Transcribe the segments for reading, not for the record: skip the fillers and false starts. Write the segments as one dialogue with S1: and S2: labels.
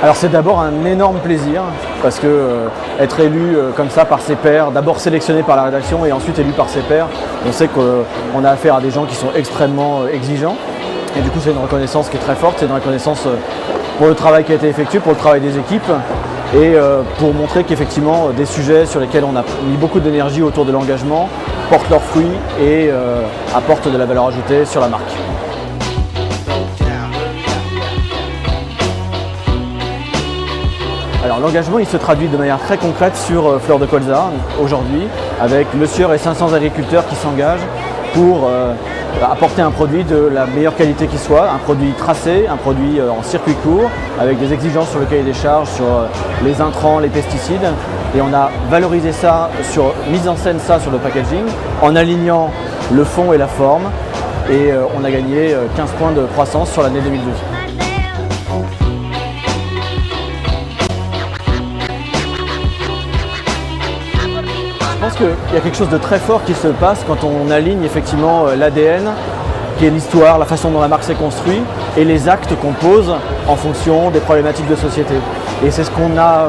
S1: Alors c'est d'abord un énorme plaisir parce que être élu comme ça par ses pairs, d'abord sélectionné par la rédaction et ensuite élu par ses pairs, on sait qu'on a affaire à des gens qui sont extrêmement exigeants et du coup c'est une reconnaissance qui est très forte, c'est une reconnaissance pour le travail qui a été effectué, pour le travail des équipes et pour montrer qu'effectivement des sujets sur lesquels on a mis beaucoup d'énergie autour de l'engagement portent leurs fruits et apportent de la valeur ajoutée sur la marque. Alors l'engagement il se traduit de manière très concrète sur Fleurs de Colza aujourd'hui avec Le Sieur et 500 agriculteurs qui s'engagent pour apporter un produit de la meilleure qualité qui soit, un produit tracé, un produit en circuit court avec des exigences sur le cahier des charges, sur les intrants, les pesticides et on a valorisé ça, mis en scène ça sur le packaging en alignant le fond et la forme et on a gagné 15 points de croissance sur l'année 2012. Je pense qu'il y a quelque chose de très fort qui se passe quand on aligne effectivement l'ADN, qui est l'histoire, la façon dont la marque s'est construite, et les actes qu'on pose en fonction des problématiques de société. Et c'est ce qu'on a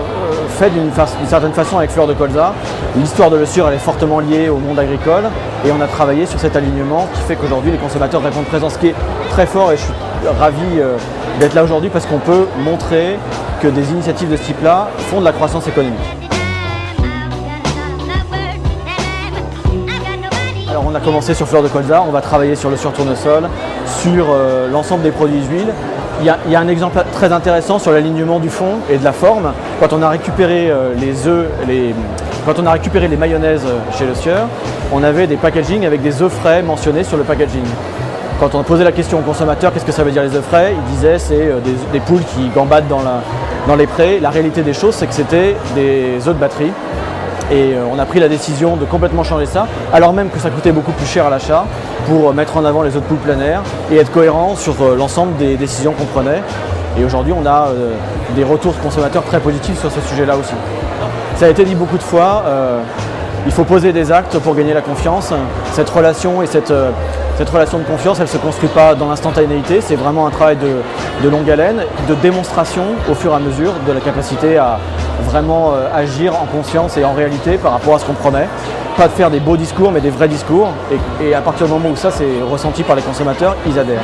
S1: fait d'une certaine façon avec Fleurs de Colza. L'histoire de Le Sieur elle est fortement liée au monde agricole, et on a travaillé sur cet alignement qui fait qu'aujourd'hui les consommateurs répondent présent, ce qui est très fort, et je suis ravi d'être là aujourd'hui parce qu'on peut montrer que des initiatives de ce type-là font de la croissance économique. Alors on a commencé sur Fleurs de Colza, on va travailler sur Le Sieur Tournesol, sur l'ensemble des produits d'huile. Il y a un exemple très intéressant sur l'alignement du fond et de la forme. Quand on a récupéré quand on a récupéré les mayonnaises chez Le Sieur, on avait des packagings avec des œufs frais mentionnés sur le packaging. Quand on posait la question au consommateur, qu'est-ce que ça veut dire les œufs frais, il disait c'est des poules qui gambadent dans les prés. La réalité des choses, c'est que c'était des œufs de batterie. Et on a pris la décision de complètement changer ça, alors même que ça coûtait beaucoup plus cher à l'achat, pour mettre en avant les œufs de poule plein air et être cohérent sur l'ensemble des décisions qu'on prenait. Et aujourd'hui, on a des retours consommateurs très positifs sur ce sujet-là aussi. Ça a été dit beaucoup de fois, il faut poser des actes pour gagner la confiance. Cette relation et cette relation de confiance, elle ne se construit pas dans l'instantanéité, c'est vraiment un travail de longue haleine, de démonstration au fur et à mesure de la capacité à vraiment agir en conscience et en réalité par rapport à ce qu'on promet. Pas de faire des beaux discours mais des vrais discours et à partir du moment où ça c'est ressenti par les consommateurs, ils adhèrent.